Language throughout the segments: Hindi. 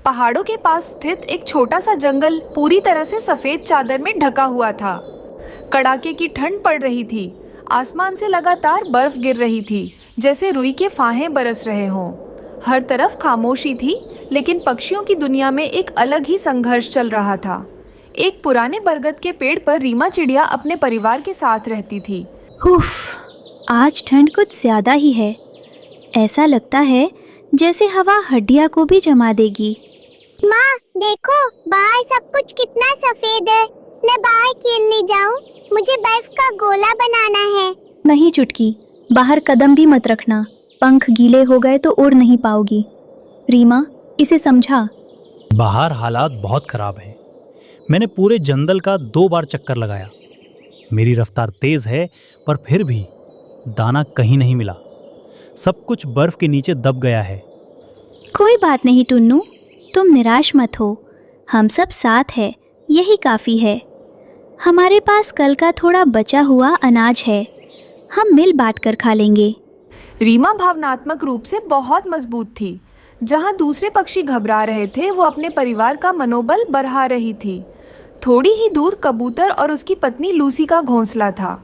पहाड़ों के पास स्थित एक छोटा सा जंगल पूरी तरह से सफेद चादर में ढका हुआ था। कड़ाके की ठंड पड़ रही थी। आसमान से लगातार बर्फ गिर रही थी, जैसे रुई के फाहे बरस रहे हों। हर तरफ खामोशी थी, लेकिन पक्षियों की दुनिया में एक अलग ही संघर्ष चल रहा था। एक पुराने बरगद के पेड़ पर रीमा चिड़िया अपने परिवार के साथ रहती थी। उफ, आज ठंड कुछ ज्यादा ही है। ऐसा लगता है जैसे हवा हड्डियां को भी जमा देगी। माँ देखो, बाहर सब कुछ कितना सफेद है। मैं बाहर खेलने जाऊँ? मुझे बर्फ का गोला बनाना है। नहीं चुटकी, बाहर कदम भी मत रखना। पंख गीले हो गए तो उड़ नहीं पाओगी। रीमा, इसे समझा। बाहर हालात बहुत खराब हैं। मैंने पूरे जंगल का 2 बार चक्कर लगाया। मेरी रफ्तार तेज है, पर फिर भी दाना कहीं नहीं मिला। सब कुछ बर्फ के नीचे दब गया है। कोई बात नहीं टुन्नू, तुम निराश मत हो। हम सब साथ हैं, यही काफ़ी है। हमारे पास कल का थोड़ा बचा हुआ अनाज है, हम मिल बांट कर खा लेंगे। रीमा भावनात्मक रूप से बहुत मजबूत थी। जहां दूसरे पक्षी घबरा रहे थे, वो अपने परिवार का मनोबल बढ़ा रही थी। थोड़ी ही दूर कबूतर और उसकी पत्नी लूसी का घोंसला था।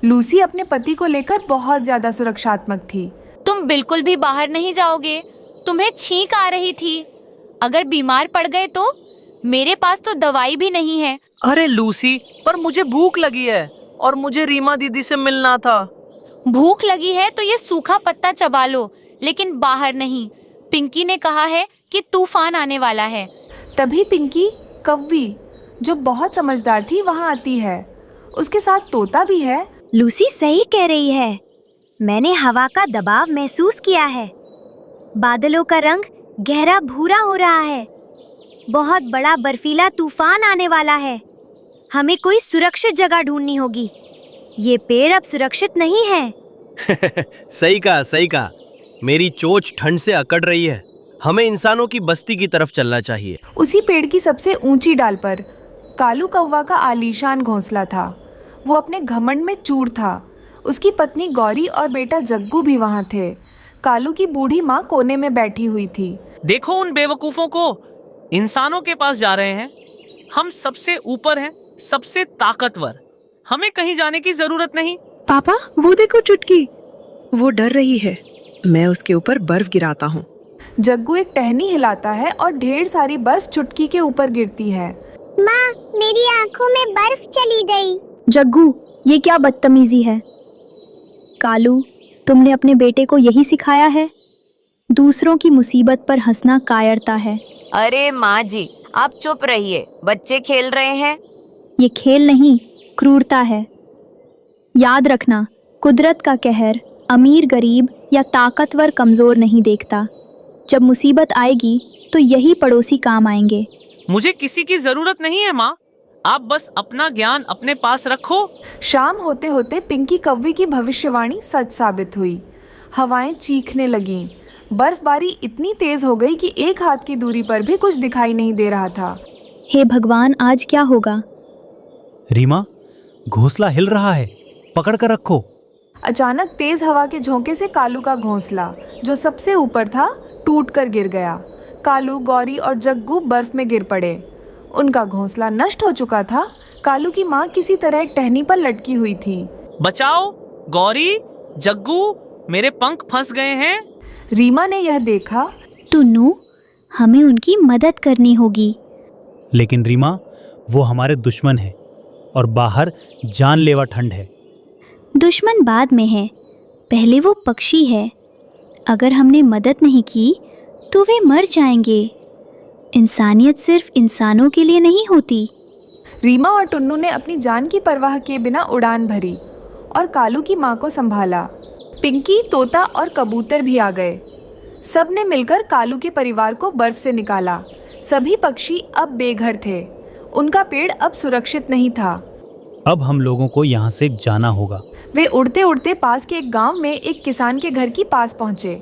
लूसी अपने पति को लेकर बहुत ज्यादा सुरक्षात्मक थी। तुम बिल्कुल भी बाहर नहीं जाओगे? तुम्हें छींक आ रही थी। अगर बीमार पड़ गए तो? मेरे पास तो दवाई भी नहीं है। अरे लूसी, पर मुझे भूख लगी है और मुझे रीमा दीदी से मिलना था। भूख लगी है तो ये सूखा पत्ता चबा लो, लेकिन बाहर नहीं। पिंकी ने कहा है कि तूफान आने वाला है। तभी पिंकी कौवी, जो बहुत समझदार थी, वहां आती है। उसके साथ तोता भी है। लूसी सही कह रही है। मैंने हवा का दबाव महसूस किया है। बादलों का रंग गहरा भूरा हो रहा है। बहुत बड़ा बर्फीला तूफान आने वाला है। हमें कोई सुरक्षित जगह ढूंढनी होगी। ये पेड़ अब सुरक्षित नहीं है। सही कहा, सही कहा। मेरी चोंच ठंड से अकड़ रही है। हमें इंसानों की बस्ती की तरफ चलना चाहिए। उसी पेड़ की सबसे ऊंची डाल पर कालू कौवा का आलीशान घोंसला था। वो अपने घमंड में चूर था। उसकी पत्नी गौरी और बेटा जग्गू भी वहां थे। कालू की बूढ़ी माँ कोने में बैठी हुई थी। देखो उन बेवकूफों को, इंसानों के पास जा रहे हैं। हम सबसे ऊपर हैं, सबसे ताकतवर। हमें कहीं जाने की जरूरत नहीं। पापा, वो देखो चुटकी, वो डर रही है। मैं उसके ऊपर बर्फ गिराता हूँ। जग्गू एक टहनी हिलाता है और ढेर सारी बर्फ चुटकी के ऊपर गिरती है। माँ, मेरी आंखों में बर्फ चली गई। जग्गू, ये क्या बदतमीजी है? कालू, तुमने अपने बेटे को यही सिखाया है? दूसरों की मुसीबत पर हंसना कायरता है। अरे माँ जी, आप चुप रहिए, बच्चे खेल रहे हैं। ये खेल नहीं, क्रूरता है। याद रखना, कुदरत का कहर अमीर गरीब या ताकतवर कमजोर नहीं देखता। जब मुसीबत आएगी तो यही पड़ोसी काम आएंगे। मुझे किसी की जरूरत नहीं है माँ, आप बस अपना ज्ञान अपने पास रखो। शाम होते होते पिंकी कौवी की भविष्यवाणी सच साबित हुई। हवाएं चीखने लगीं। बर्फबारी इतनी तेज हो गई कि एक हाथ की दूरी पर भी कुछ दिखाई नहीं दे रहा था। हे भगवान, आज क्या होगा? रीमा, घोंसला हिल रहा है, पकड़ कर रखो। अचानक तेज हवा के झोंके से कालू का घोंसला, जो सबसे ऊपर था, टूटकर गिर गया। कालू, गौरी और जग्गू बर्फ में गिर पड़े। उनका घोंसला नष्ट हो चुका था। कालू की माँ किसी तरह एक टहनी पर लटकी हुई थी। बचाओ, गौरी, जग्गू, मेरे पंख फंस गए हैं। रीमा ने यह देखा। टुन्नू, हमें उनकी मदद करनी होगी। लेकिन रीमा, वो हमारे दुश्मन है और बाहर जानलेवा ठंड है। दुश्मन बाद में है, पहले वो पक्षी है। अगर हमने मदद नहीं की तो वे मर जाएंगे। इंसानियत सिर्फ इंसानों के लिए नहीं होती। रीमा और टुन्नू ने अपनी जान की परवाह किए बिना उड़ान भरी और कालू की माँ को संभाला। पिंकी, तोता और कबूतर भी आ गए। सब ने मिलकर कालू के परिवार को बर्फ से निकाला। सभी पक्षी अब बेघर थे। उनका पेड़ अब सुरक्षित नहीं था। अब हम लोगों को यहाँ से जाना होगा। वे उड़ते उड़ते पास के एक गांव में एक किसान के घर के पास पहुँचे।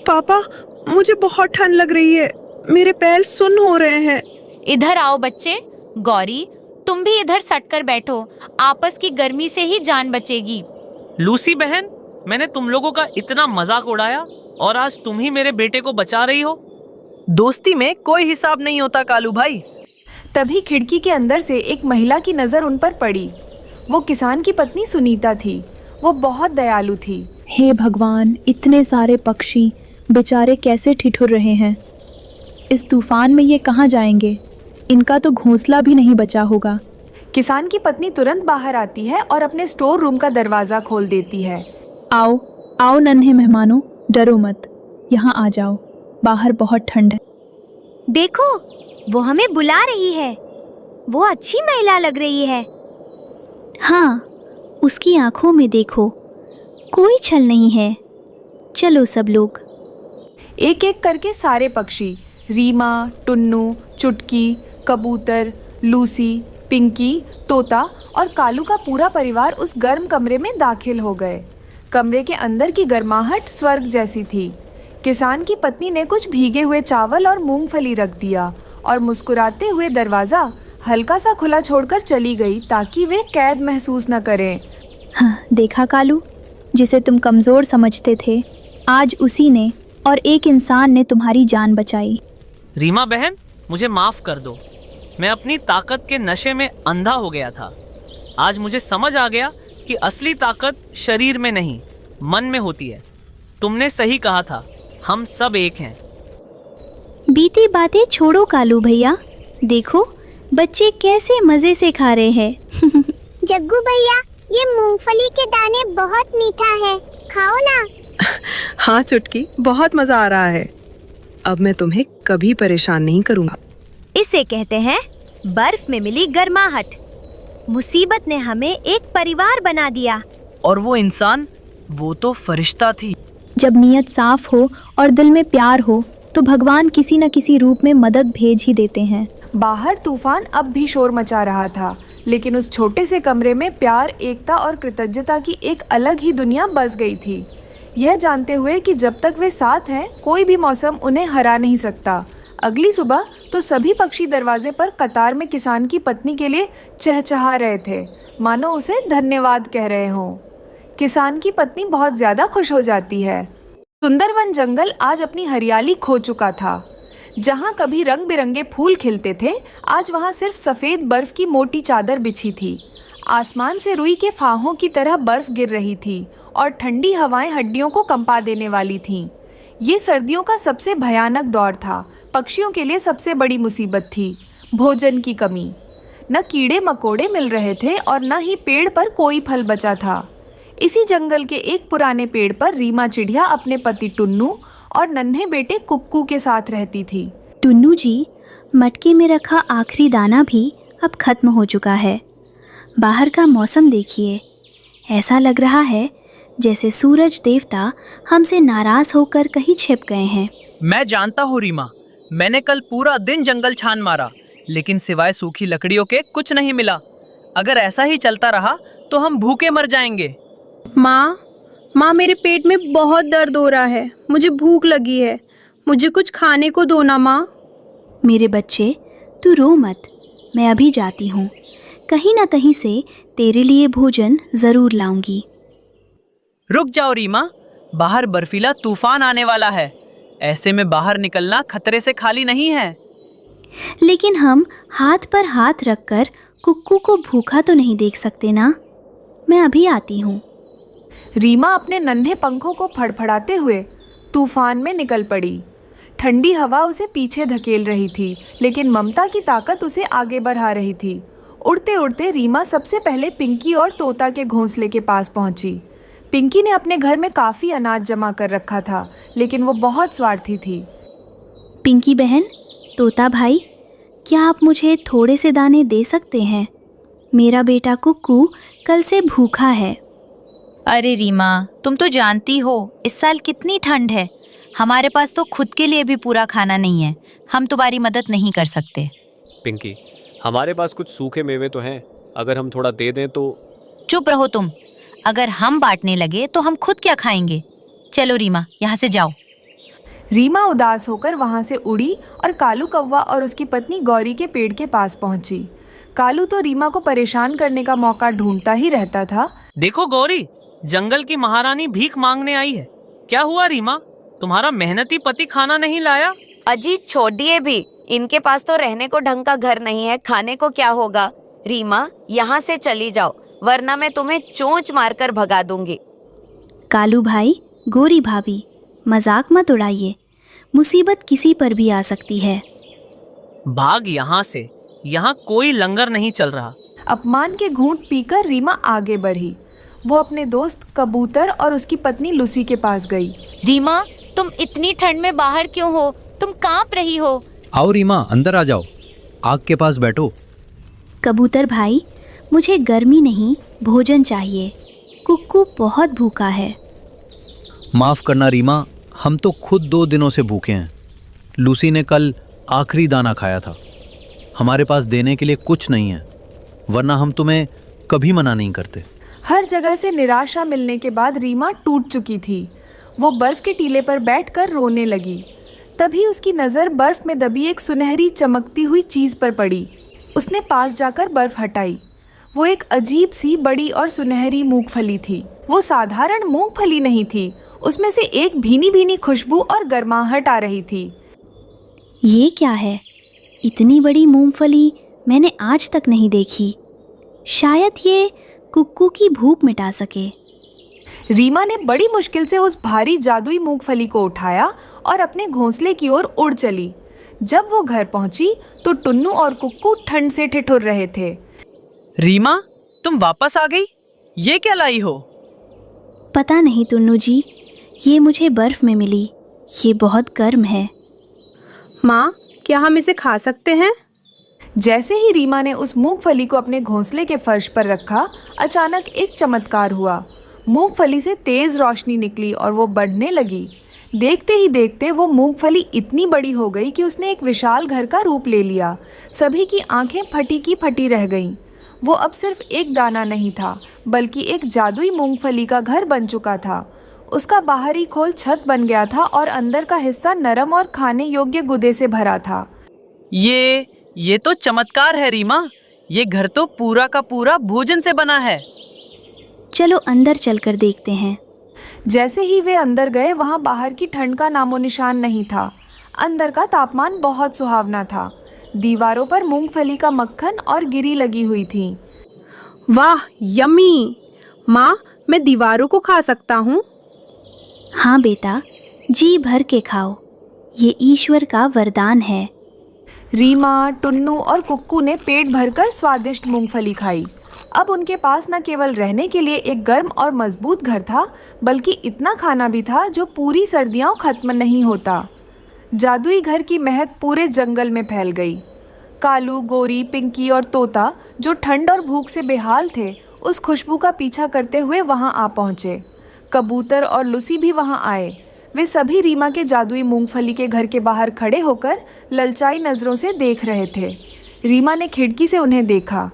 पापा, मुझे बहुत ठंड लग रही है। मेरे पैर सुन्न हो रहे हैं। इधर आओ बच्चे। गौरी, तुम भी इधर सटकर बैठो, आपस की गर्मी से ही जान बचेगी। लूसी बहन, मैंने तुम लोगों का इतना मजाक उड़ाया और आज तुम ही मेरे बेटे को बचा रही हो। दोस्ती में कोई हिसाब नहीं होता कालू भाई। तभी खिड़की के अंदर से एक महिला की नज़र उन पर पड़ी। वो किसान की पत्नी सुनीता थी। वो बहुत दयालु थी। हे भगवान, इतने सारे पक्षी बेचारे कैसे ठिठुर रहे हैं। इस तूफान में ये कहाँ जाएंगे? इनका तो घोंसला भी नहीं बचा होगा। किसान की पत्नी तुरंत बाहर आती है और अपने स्टोर रूम का दरवाज़ा खोल देती है। आओ आओ नन्हे मेहमानों, डरो मत, यहाँ आ जाओ, बाहर बहुत ठंड है। देखो, वो हमें बुला रही है। वो अच्छी महिला लग रही है। हाँ, उसकी आंखों में देखो, कोई छल नहीं है। चलो सब लोग। एक एक करके सारे पक्षी, रीमा, टुन्नू, चुटकी, कबूतर, लूसी, पिंकी, तोता और कालू का पूरा परिवार उस गर्म कमरे में दाखिल हो गए। कमरे के अंदर की गर्माहट स्वर्ग जैसी थी। किसान की पत्नी ने कुछ भीगे हुए चावल और मूंगफली रख दिया और मुस्कुराते हुए दरवाज़ा हल्का सा खुला छोड़कर चली गई ताकि वे कैद महसूस न करें। हाँ, देखा कालू, जिसे तुम कमज़ोर समझते थे, आज उसी ने और एक इंसान ने तुम्हारी जान बचाई। रीमा बहन, मुझे माफ कर दो। मैं अपनी ताकत के नशे में अंधा हो गया था। आज मुझे समझ आ गया कि असली ताकत शरीर में नहीं, मन में होती है। तुमने सही कहा था, हम सब एक हैं। बीती बातें छोड़ो कालू भैया, देखो बच्चे कैसे मज़े से खा रहे हैं। जग्गू भैया, ये मूंगफली के दाने बहुत मीठा है, खाओ ना। हाँ चुटकी, बहुत मजा आ रहा है। अब मैं तुम्हें कभी परेशान नहीं करूँगा। इसे कहते हैं बर्फ में मिली गर्माहट। मुसीबत ने हमें एक परिवार बना दिया। और वो इंसान, वो तो फरिश्ता थी। जब नीयत साफ हो और दिल में प्यार हो तो भगवान किसी न किसी रूप में मदद भेज ही देते हैं। बाहर तूफान अब भी शोर मचा रहा था, लेकिन उस छोटे से कमरे में प्यार, एकता और कृतज्ञता की एक अलग ही दुनिया बस गई थी। यह जानते हुए कि जब तक वे साथ हैं, कोई भी मौसम उन्हें हरा नहीं सकता। अगली सुबह तो सभी पक्षी दरवाजे पर कतार में किसान की पत्नी के लिए चहचहा रहे थे, मानो उसे धन्यवाद कह रहे हों। किसान की पत्नी बहुत ज़्यादा खुश हो जाती है। सुंदरवन जंगल आज अपनी हरियाली खो चुका था। जहाँ कभी रंग बिरंगे फूल खिलते थे, आज वहाँ सिर्फ सफ़ेद बर्फ की मोटी चादर बिछी थी। आसमान से रुई के फाहों की तरह बर्फ गिर रही थी और ठंडी हवाएं हड्डियों को कंपा देने वाली थीं। ये सर्दियों का सबसे भयानक दौर था। पक्षियों के लिए सबसे बड़ी मुसीबत थी भोजन की कमी। न कीड़े मकोड़े मिल रहे थे और न ही पेड़ पर कोई फल बचा था। इसी जंगल के एक पुराने पेड़ पर रीमा चिड़िया अपने पति टुन्नू और नन्हे बेटे कुक्कू के साथ रहती थी। टुन्नू जी, मटके में रखा आखिरी दाना भी अब खत्म हो चुका है। बाहर का मौसम देखिए, ऐसा लग रहा है जैसे सूरज देवता हमसे नाराज होकर कहीं छिप गए हैं। मैं जानता हूँ रीमा, मैंने कल पूरा दिन जंगल छान मारा, लेकिन सिवाय सूखी लकड़ियों के कुछ नहीं मिला। अगर ऐसा ही चलता रहा तो हम भूखे मर जाएंगे। माँ, मेरे पेट में बहुत दर्द हो रहा है, मुझे भूख लगी है, मुझे कुछ खाने को दो ना माँ। मेरे बच्चे, तू रो मत, मैं अभी जाती हूँ। कहीं ना कहीं से तेरे लिए भोजन ज़रूर लाऊंगी। रुक जाओ रीमा, बाहर बर्फीला तूफान आने वाला है। ऐसे में बाहर निकलना खतरे से खाली नहीं है। लेकिन हम हाथ पर हाथ रखकर कुक्कू को भूखा तो नहीं देख सकते ना। मैं अभी आती हूँ। रीमा अपने नन्हे पंखों को फड़फड़ाते हुए तूफान में निकल पड़ी। ठंडी हवा उसे पीछे धकेल रही थी, लेकिन ममता की ताकत उसे आगे बढ़ा रही थी। उड़ते उड़ते रीमा सबसे पहले पिंकी और तोता के घोंसले के पास पहुंची। पिंकी ने अपने घर में काफ़ी अनाज जमा कर रखा था, लेकिन वो बहुत स्वार्थी थी। पिंकी बहन, तोता भाई, क्या आप मुझे थोड़े से दाने दे सकते हैं? मेरा बेटा कुक्कू कल से भूखा है। अरे रीमा, तुम तो जानती हो इस साल कितनी ठंड है। हमारे पास तो खुद के लिए भी पूरा खाना नहीं है। हम तुम्हारी मदद नहीं कर सकते। पिंकी, हमारे पास कुछ सूखे मेवे तो हैं, अगर हम थोड़ा दे दें तो। चुप रहो तुम। अगर हम बांटने लगे तो हम खुद क्या खाएंगे? चलो रीमा, यहाँ से जाओ। रीमा उदास होकर वहाँ से उड़ी और कालू कौवा और उसकी पत्नी गौरी के पेड़ के पास पहुँची। कालू तो रीमा को परेशान करने का मौका ढूंढता ही रहता था। देखो गौरी, जंगल की महारानी भीख मांगने आई है। क्या हुआ रीमा, तुम्हारा मेहनती पति खाना नहीं लाया? अजी छोड़िए भी, इनके पास तो रहने को ढंग का घर नहीं है, खाने को क्या होगा। रीमा, यहाँ से चली जाओ, वरना मैं तुम्हें चोंच मारकर भगा दूंगी। कालू भाई, गोरी भाभी, मजाक मत उड़ाइए, मुसीबत किसी पर भी आ सकती है। भाग यहाँ से, यहाँ कोई लंगर नहीं चल रहा। अपमान के घूंट पीकर रीमा आगे बढ़ी। वो अपने दोस्त कबूतर और उसकी पत्नी लूसी के पास गई। रीमा, तुम इतनी ठंड में बाहर क्यों हो? तुम कांप रही हो। आओ रीमा, अंदर आ जाओ, आग के पास बैठो। कबूतर भाई, मुझे गर्मी नहीं, भोजन चाहिए। कुक्कू बहुत भूखा है। माफ करना रीमा, हम तो खुद 2 दिनों से भूखे हैं। लूसी ने कल आखिरी दाना खाया था। हमारे पास देने के लिए कुछ नहीं है, वरना हम तुम्हें कभी मना नहीं करते। हर जगह से निराशा मिलने के बाद रीमा टूट चुकी थी। वो बर्फ के टीले पर बैठकर रोने लगी। तभी उसकी नज़र बर्फ में दबी एक सुनहरी चमकती हुई चीज़ पर पड़ी। उसने पास जाकर बर्फ हटाई। वो एक अजीब सी बड़ी और सुनहरी मूंगफली थी। वो साधारण मूंगफली नहीं थी, उसमें से एक भीनी भीनी खुशबू और गर्माहट आ रही थी। ये क्या है? इतनी बड़ी मूंगफली मैंने आज तक नहीं देखी। शायद ये कुक्कू की भूख मिटा सके। रीमा ने बड़ी मुश्किल से उस भारी जादुई मूंगफली को उठाया और अपने घोंसले की ओर उड़ चली। जब वो घर पहुंची तो टुन्नू और कुक्कू ठंड से ठिठुर रहे थे। रीमा, तुम वापस आ गई? ये क्या लाई हो? पता नहीं टुन्नू जी, ये मुझे बर्फ में मिली। ये बहुत गर्म है। माँ, क्या हम इसे खा सकते हैं? जैसे ही रीमा ने उस मूंगफली को अपने घोंसले के फर्श पर रखा, अचानक एक चमत्कार हुआ। मूंगफली से तेज रोशनी निकली और वो बढ़ने लगी। देखते ही देखते वो मूंगफली इतनी बड़ी हो गई कि उसने एक विशाल घर का रूप ले लिया। सभी की आंखें फटी की फटी रह गईं। वो अब सिर्फ एक दाना नहीं था, बल्कि एक जादुई मूंगफली का घर बन चुका था। उसका बाहरी खोल छत बन गया था और अंदर का हिस्सा नरम और खाने योग्य गुदे से भरा था। ये तो चमत्कार है रीमा। ये घर तो पूरा का पूरा भोजन से बना है। चलो अंदर चलकर देखते हैं। जैसे ही वे अंदर गए, वहाँ बाहर की ठंड का नामो निशान नहीं था। अंदर का तापमान बहुत सुहावना था। दीवारों पर मूंगफली का मक्खन और गिरी लगी हुई थी। वाह, यम्मी! माँ, मैं दीवारों को खा सकता हूँ? हाँ बेटा, जी भर के खाओ। ये ईश्वर का वरदान है। रीमा, टुन्नू और कुक्कू ने पेट भरकर स्वादिष्ट मूंगफली खाई। अब उनके पास न केवल रहने के लिए एक गर्म और मजबूत घर था, बल्कि इतना खाना भी था जो पूरी सर्दियां खत्म नहीं होता। जादुई घर की महक पूरे जंगल में फैल गई। कालू, गोरी, पिंकी और तोता, जो ठंड और भूख से बेहाल थे, उस खुशबू का पीछा करते हुए वहां आ पहुंचे। कबूतर और लूसी भी वहां आए। वे सभी रीमा के जादुई मूंगफली के घर के बाहर खड़े होकर ललचाई नजरों से देख रहे थे। रीमा ने खिड़की से उन्हें देखा।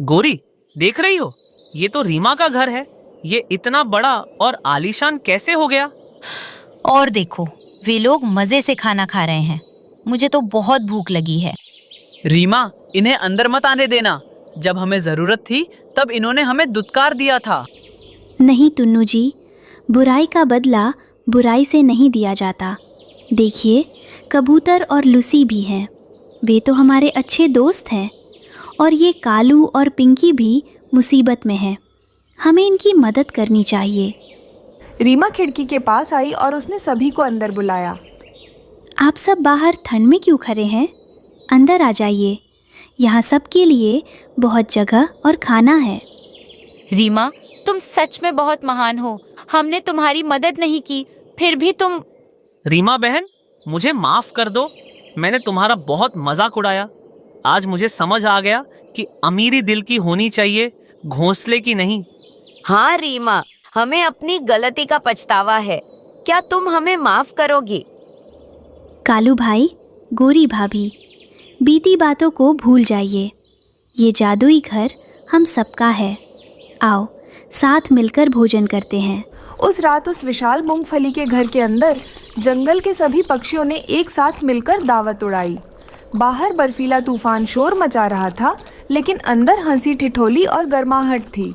गोरी, देख रही हो? ये तो रीमा का घर है। ये इतना बड़ा और आलीशान कैसे हो गया? और देखो, वे लोग मजे से खाना खा रहे हैं। मुझे तो बहुत भूख लगी है। रीमा, इन्हें अंदर मत आने देना। जब हमें जरूरत थी तब इन्होंने हमें दुत्कार दिया था। नहीं टुन्नू जी, बुराई का बदला बुराई से नहीं दिया जाता। देखिए, कबूतर और लूसी भी हैं। वे तो हमारे अच्छे दोस्त हैं। और ये कालू और पिंकी भी मुसीबत में हैं। हमें इनकी मदद करनी चाहिए। रीमा खिड़की के पास आई और उसने सभी को अंदर बुलाया। आप सब बाहर ठंड में क्यों खड़े हैं? अंदर आ जाइए। यहाँ सबके लिए बहुत जगह और खाना है। रीमा, तुम सच में बहुत महान हो। हमने तुम्हारी मदद नहीं की, फिर भी तुम। रीमा बहन, मुझे माफ कर दो। मैंने तुम्हारा बहुत मजाक उड़ाया। आज मुझे समझ आ गया कि अमीरी दिल की होनी चाहिए, घोंसले की नहीं। हाँ रीमा, हमें अपनी गलती का पछतावा है। क्या तुम हमें माफ करोगी? कालू भाई, गोरी भाभी, बीती बातों को भूल जाइए। ये जादुई घर हम सबका है। आओ, साथ मिलकर भोजन करते हैं। उस रात उस विशाल मूंगफली के घर के अंदर जंगल के सभी पक्षियों ने एक साथ मिलकर दावत उड़ाई। बाहर बर्फीला तूफान शोर मचा रहा था, लेकिन अंदर हंसी ठिठोली और गर्माहट थी।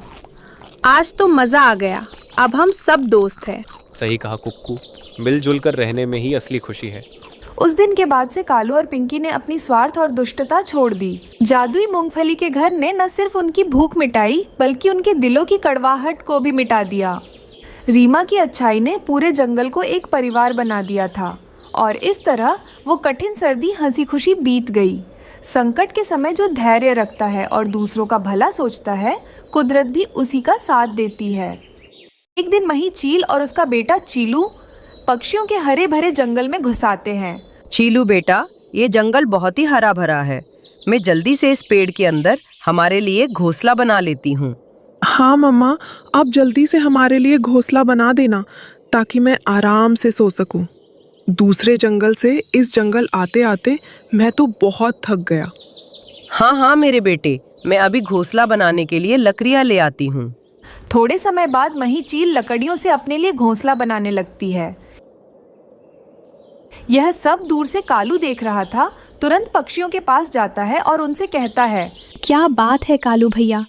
आज तो मजा आ गया। अब हम सब दोस्त हैं। सही कहा कुक्कू, मिलजुल कर रहने में ही असली खुशी है। उस दिन के बाद से कालू और पिंकी ने अपनी स्वार्थ और दुष्टता छोड़ दी। जादुई मूंगफली के घर ने न सिर्फ उनकी भूख मिटाई बल्कि उनके दिलों की कड़वाहट को भी मिटा दिया। रीमा की अच्छाई ने पूरे जंगल को एक परिवार बना दिया था और इस तरह वो कठिन सर्दी हंसी खुशी बीत गई। संकट के समय जो धैर्य रखता है और दूसरों का भला सोचता है, कुदरत भी उसी का साथ देती है। एक दिन मही चील और उसका बेटा चीलू पक्षियों के हरे भरे जंगल में घुस आते हैं। चीलू बेटा, ये जंगल बहुत ही हरा भरा है। मैं जल्दी से इस पेड़ के अंदर हमारे लिए घोंसला बना लेती हूँ। हाँ मम्मा, आप जल्दी से हमारे लिए घोंसला बना देना ताकि मैं आराम से सो सकूं। दूसरे जंगल से इस जंगल आते आते मैं तो बहुत थक गया। हाँ हाँ मेरे बेटे, मैं अभी घोंसला बनाने के लिए लकड़ियाँ ले आती हूँ। थोड़े समय बाद मही चील लकड़ियों से अपने लिए घोंसला बनाने लगती है। यह सब दूर से कालू देख रहा था। तुरंत पक्षियों के पास जाता है और उनसे कहता है, क्या बात है कालू भैया,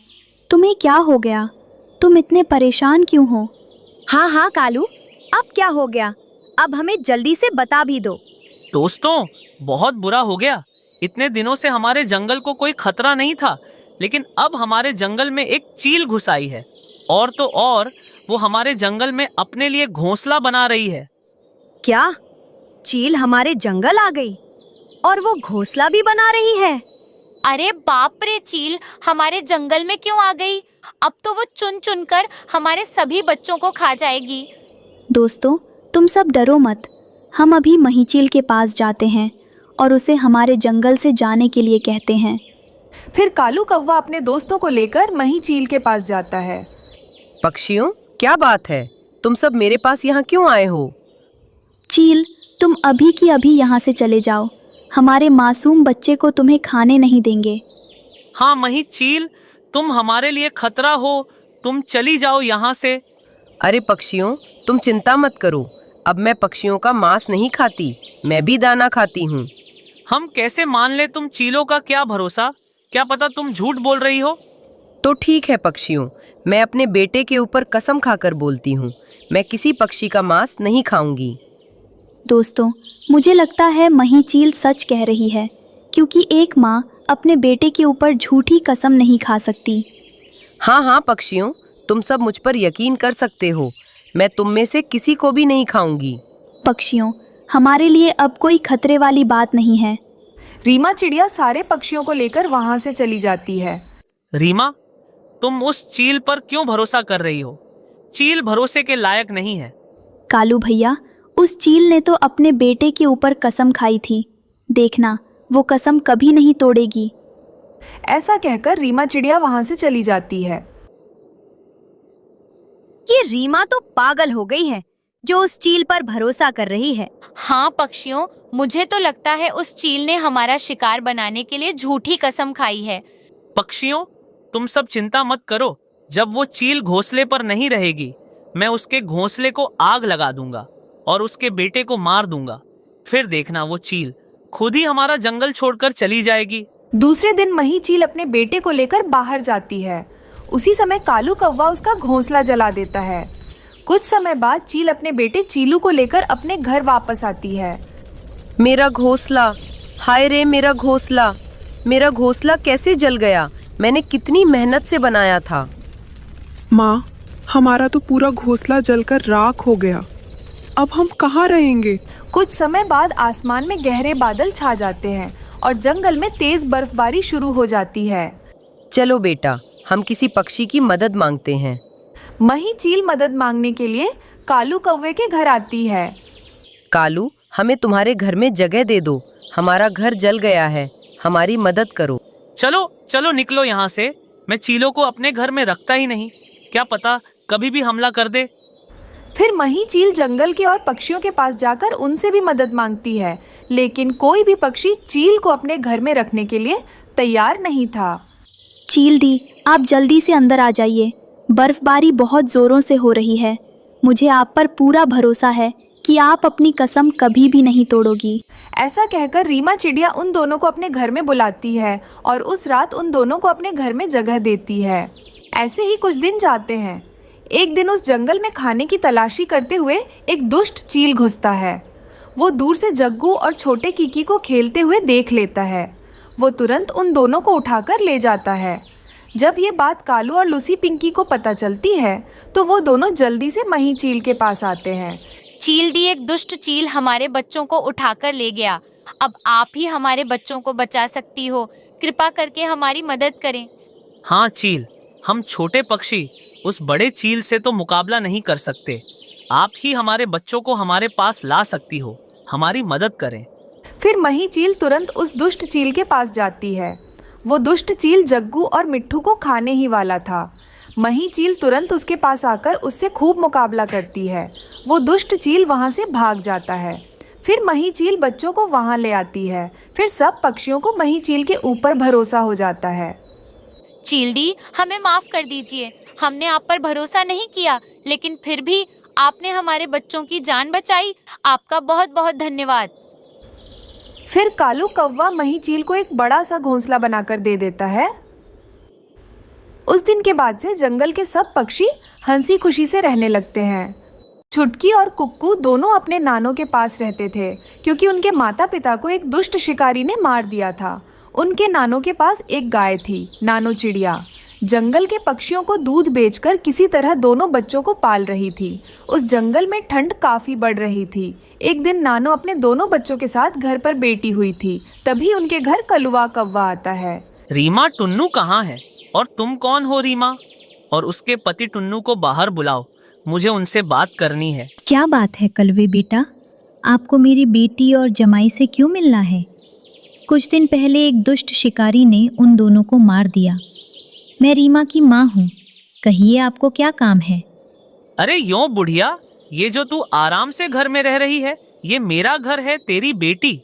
तुम्हें क्या हो गया? तुम इतने परेशान क्यों हो? हाँ हाँ कालू, अब क्या हो गया? अब हमें जल्दी से बता भी दो। दोस्तों, बहुत बुरा हो गया। इतने दिनों से हमारे जंगल को कोई खतरा नहीं था, लेकिन अब हमारे जंगल में एक चील घुस आई है। और तो और वो हमारे जंगल में अपने लिए घोंसला बना रही है। क्या? चील हमारे जंगल आ गई और वो घोंसला भी बना रही है? अरे बाप रे, चील हमारे जंगल में क्यों आ गई? अब तो वो चुन चुन कर हमारे सभी बच्चों को खा जाएगी। दोस्तों, तुम सब डरो मत। हम अभी मही चील के पास जाते हैं और उसे हमारे जंगल से जाने के लिए कहते हैं। फिर कालू कौवा अपने दोस्तों को लेकर मही चील के पास जाता है। पक्षियों, क्या बात है? तुम सब मेरे पास यहाँ क्यों आए हो? चील, तुम अभी की अभी यहाँ से चले जाओ। हमारे मासूम बच्चे को तुम्हें खाने नहीं देंगे। हाँ मही चील, तुम हमारे लिए खतरा हो। तुम चली जाओ यहाँ से। अरे पक्षियों, तुम चिंता मत करो। अब मैं पक्षियों का मांस नहीं खाती, मैं भी दाना खाती हूँ। हम कैसे मान ले? तुम चीलों का क्या भरोसा? क्या पता तुम झूठ बोल रही हो। तो ठीक है पक्षियों, मैं अपने बेटे के ऊपर कसम खाकर बोलती हूँ, मैं किसी पक्षी का मांस नहीं खाऊंगी। दोस्तों, मुझे लगता है मही चील सच कह रही है, क्योंकि एक माँ अपने बेटे के ऊपर झूठी कसम नहीं खा सकती। हाँ हाँ पक्षियों, तुम सब मुझ पर यकीन कर सकते हो। मैं तुम में से किसी को भी नहीं खाऊंगी। पक्षियों, हमारे लिए अब कोई खतरे वाली बात नहीं है। रीमा चिड़िया सारे पक्षियों को लेकर वहाँ से चली जाती है। रीमा, तुम उस चील पर क्यों भरोसा कर रही हो? चील भरोसे के लायक नहीं है। कालू भैया, उस चील ने तो अपने बेटे के ऊपर कसम खाई थी। देखना, वो कसम कभी नहीं तोड़ेगी। ऐसा कहकर रीमा चिड़िया वहाँ से चली जाती है। ये रीमा तो पागल हो गई है जो उस चील पर भरोसा कर रही है। हाँ पक्षियों, मुझे तो लगता है उस चील ने हमारा शिकार बनाने के लिए झूठी कसम खाई है। पक्षियों, तुम सब चिंता मत करो। जब वो चील घोंसले पर नहीं रहेगी, मैं उसके घोंसले को आग लगा दूंगा और उसके बेटे को मार दूंगा। फिर देखना, वो चील खुद ही हमारा जंगल छोड़कर चली जाएगी। दूसरे दिन मही चील अपने बेटे को लेकर बाहर जाती है। उसी समय कालू कौवा उसका घोंसला जला देता है। कुछ समय बाद चील अपने बेटे चीलू को लेकर अपने घर वापस आती है। मेरा घोंसला, हाय रे मेरा घोंसला, मेरा घोंसला कैसे जल गया? मैंने कितनी मेहनत से बनाया था। माँ, हमारा तो पूरा घोंसला जलकर राख हो गया। अब हम कहाँ रहेंगे? कुछ समय बाद आसमान में गहरे बादल छा जाते हैं और जंगल में तेज बर्फबारी शुरू हो जाती है। चलो बेटा, हम किसी पक्षी की मदद मांगते हैं। मही चील मदद मांगने के लिए कालू कौवे के घर आती है। कालू, हमें तुम्हारे घर में जगह दे दो। हमारा घर जल गया है, हमारी मदद करो। चलो चलो निकलो यहाँ से। मैं चीलों को अपने घर में रखता ही नहीं, क्या पता कभी भी हमला कर दे। फिर मही चील जंगल के और पक्षियों के पास जाकर उनसे भी मदद मांगती है, लेकिन कोई भी पक्षी चील को अपने घर में रखने के लिए तैयार नहीं था। चील दी, आप जल्दी से अंदर आ जाइए। बर्फबारी बहुत ज़ोरों से हो रही है। मुझे आप पर पूरा भरोसा है कि आप अपनी कसम कभी भी नहीं तोड़ोगी। ऐसा कहकर रीमा चिड़िया उन दोनों को अपने घर में बुलाती है और उस रात उन दोनों को अपने घर में जगह देती है। ऐसे ही कुछ दिन जाते हैं। एक दिन उस जंगल में खाने की तलाशी करते हुए एक दुष्ट चील घुसता है। वो दूर से जग्गू और छोटे कीकी को खेलते हुए देख लेता है। वो तुरंत उन दोनों को उठाकर ले जाता है। जब ये बात कालू और लूसी पिंकी को पता चलती है तो वो दोनों जल्दी से मही चील के पास आते हैं। चील दी, एक दुष्ट चील हमारे बच्चों को उठाकर ले गया। अब आप ही हमारे बच्चों को बचा सकती हो, कृपा करके हमारी मदद करें। हाँ चील, हम छोटे पक्षी उस बड़े चील से तो मुकाबला नहीं कर सकते। आप ही हमारे बच्चों को हमारे पास ला सकती हो, हमारी मदद करें। फिर मही चील तुरंत उस दुष्ट चील के पास जाती है। वो दुष्ट चील जग्गू और मिट्ठू को खाने ही वाला था। मही चील तुरंत उसके पास आकर उससे खूब मुकाबला करती है। वो दुष्ट चील वहाँ से भाग जाता है। फिर मही चील बच्चों को वहाँ ले आती है। फिर सब पक्षियों को मही चील के ऊपर भरोसा हो जाता है। चील दी, हमें माफ कर दीजिए। हमने आप पर भरोसा नहीं किया, लेकिन फिर भी आपने हमारे बच्चों की जान बचाई। आपका बहुत बहुत धन्यवाद। फिर कालू कौवा मही चील को एक बड़ा सा घोंसला बनाकर दे देता है। उस दिन के बाद से जंगल के सब पक्षी हंसी खुशी से रहने लगते हैं। छुटकी और कुक्कू दोनों अपने नानों के पास रहते थे, क्योंकि उनके माता पिता को एक दुष्ट शिकारी ने मार दिया था। उनके नानों के पास एक गाय थी, नानो चिड़िया। जंगल के पक्षियों को दूध बेचकर किसी तरह दोनों बच्चों को पाल रही थी। उस जंगल में ठंड काफ़ी बढ़ रही थी। एक दिन नानो अपने दोनों बच्चों के साथ घर पर बैठी हुई थी। तभी उनके घर कलुआ कौवा आता है। रीमा, टुन्नू कहाँ है और तुम कौन हो रीमा? और उसके पति टुन्नू को बाहर बुलाओ, मुझे उनसे बात करनी है। क्या बात है कलवे बेटा, आपको मेरी बेटी और जमाई से क्यों मिलना है? कुछ दिन पहले एक दुष्ट शिकारी ने उन दोनों को मार दिया। मैं रीमा की माँ हूँ, कहिए आपको क्या काम है? अरे यों बुढ़िया, ये जो तू आराम से घर में रह रही है, ये मेरा घर है, तेरी बेटी।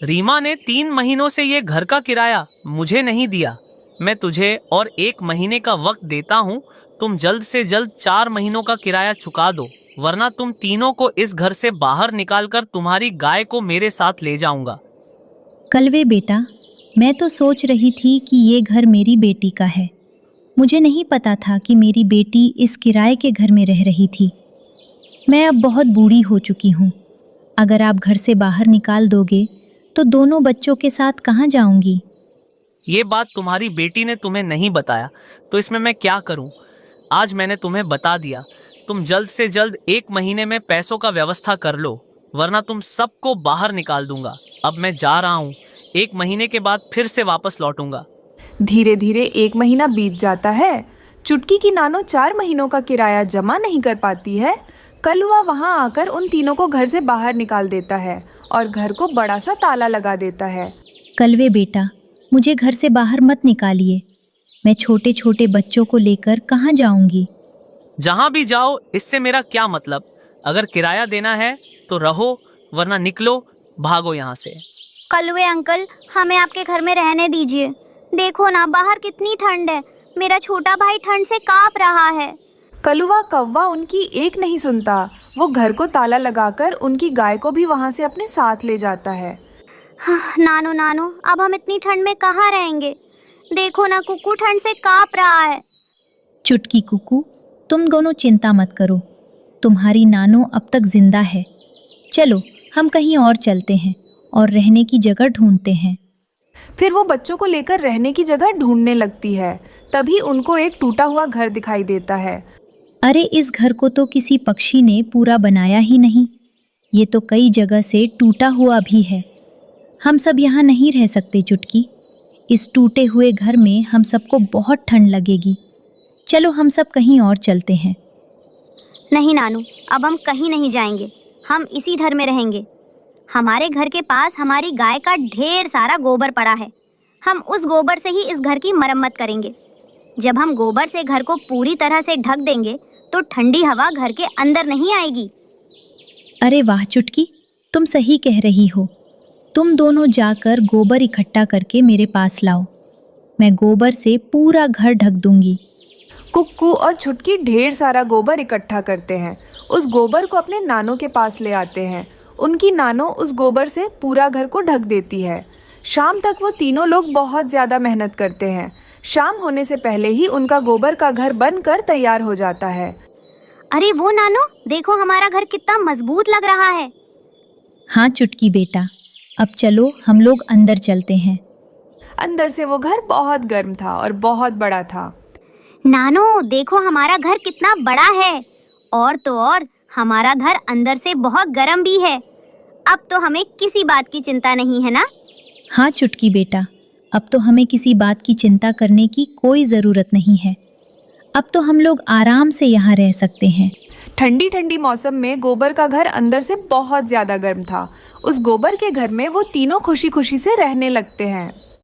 रीमा ने 3 महीनों से ये घर का किराया मुझे नहीं दिया। मैं तुझे और 1 महीने का वक्त देता हूँ। तुम जल्द से जल्द 4 महीनों का किराया चुका दो, वरना तुम तीनों को इस घर से बाहर निकालकर तुम्हारी गाय को मेरे साथ ले जाऊंगा। कलवे बेटा, मैं तो सोच रही थी कि ये घर मेरी बेटी का है। मुझे नहीं पता था कि मेरी बेटी इस किराए के घर में रह रही थी। मैं अब बहुत बूढ़ी हो चुकी हूँ। अगर आप घर से बाहर निकाल दोगे तो दोनों बच्चों के साथ कहाँ जाऊंगी? ये बात तुम्हारी बेटी ने तुम्हें नहीं बताया, तो इसमें मैं क्या करूं? आज मैंने तुम्हें बता दिया। तुम जल्द से जल्द 1 महीने में पैसों का व्यवस्था कर लो, वरना तुम सबको बाहर निकाल दूंगा। अब मैं जा रहा हूँ, 1 महीने के बाद फिर से वापस लौटूंगा। धीरे धीरे 1 महीना बीत जाता है। चुटकी की नानो 4 महीनों का किराया जमा नहीं कर पाती है। कलुआ वहाँ आकर उन तीनों को घर से बाहर निकाल देता है और घर को बड़ा सा ताला लगा देता है। कलवे बेटा, मुझे घर से बाहर मत निकालिए। मैं छोटे छोटे बच्चों को लेकर कहाँ जाऊंगी? जहाँ भी जाओ, इससे मेरा क्या मतलब। अगर किराया देना है तो रहो, वरना निकलो, भागो यहाँ से। कलवे अंकल, हमें आपके घर में रहने दीजिए। देखो ना, बाहर कितनी ठंड है। मेरा छोटा भाई ठंड से कांप रहा है। कलुआ कौवा उनकी एक नहीं सुनता। वो घर को ताला लगाकर उनकी गाय को भी वहाँ से अपने साथ ले जाता है। नानो नानो, अब हम इतनी ठंड में कहाँ रहेंगे? देखो ना, कुक्कू ठंड से कांप रहा है। चुटकी कुक्कू, तुम दोनों चिंता मत करो। तुम्हारी नानो अब तक जिंदा है। चलो हम कहीं और चलते हैं और रहने की जगह ढूंढते हैं। फिर वो बच्चों को लेकर रहने की जगह ढूंढने लगती है। तभी उनको एक टूटा हुआ घर दिखाई देता है। अरे, इस घर को तो किसी पक्षी ने पूरा बनाया ही नहीं। ये तो कई जगह से टूटा हुआ भी है। हम सब यहाँ नहीं रह सकते चुटकी। इस टूटे हुए घर में हम सबको बहुत ठंड लगेगी। चलो हम सब कहीं और चलते हैं। नहीं नानू, अब हम कहीं नहीं जाएंगे। हम इसी घर में रहेंगे। हमारे घर के पास हमारी गाय का ढेर सारा गोबर पड़ा है। हम उस गोबर से ही इस घर की मरम्मत करेंगे। जब हम गोबर से घर को पूरी तरह से ढक देंगे तो ठंडी हवा घर के अंदर नहीं आएगी। अरे वाह चुटकी, तुम सही कह रही हो। तुम दोनों जाकर गोबर इकट्ठा करके मेरे पास लाओ। मैं गोबर से पूरा घर ढक दूंगी। कुक्कू और छुटकी ढेर सारा गोबर इकट्ठा करते हैं। उस गोबर को अपने नानों के पास ले आते हैं। उनकी नानो उस गोबर से पूरा घर को ढक देती है। शाम तक वो तीनों लोग बहुत ज़्यादा मेहनत करते हैं। शाम होने से पहले ही उनका गोबर का घर बनकर तैयार हो जाता है। अरे वो नानो, देखो हमारा घर कितना मजबूत लग रहा है। हाँ चुटकी बेटा, अब चलो हम लोग अंदर चलते हैं। अंदर से वो घर बहुत गर्म था और बहुत बड़ा था। नानू देखो हमारा घर कितना बड़ा है, और तो और हमारा घर अंदर से बहुत गर्म भी है। अब तो हमें किसी बात की चिंता नहीं है ना? हाँ चुटकी बेटा, अब तो हमें किसी बात की चिंता करने की कोई ज़रूरत नहीं है। अब तो हम लोग आराम से यहाँ रह सकते हैं। ठंडी ठंडी मौसम में गोबर का घर अंदर से बहुत ज़्यादा गर्म था। उस गोबर के घर में वो तीनों खुशी खुशी से रहने लगते हैं।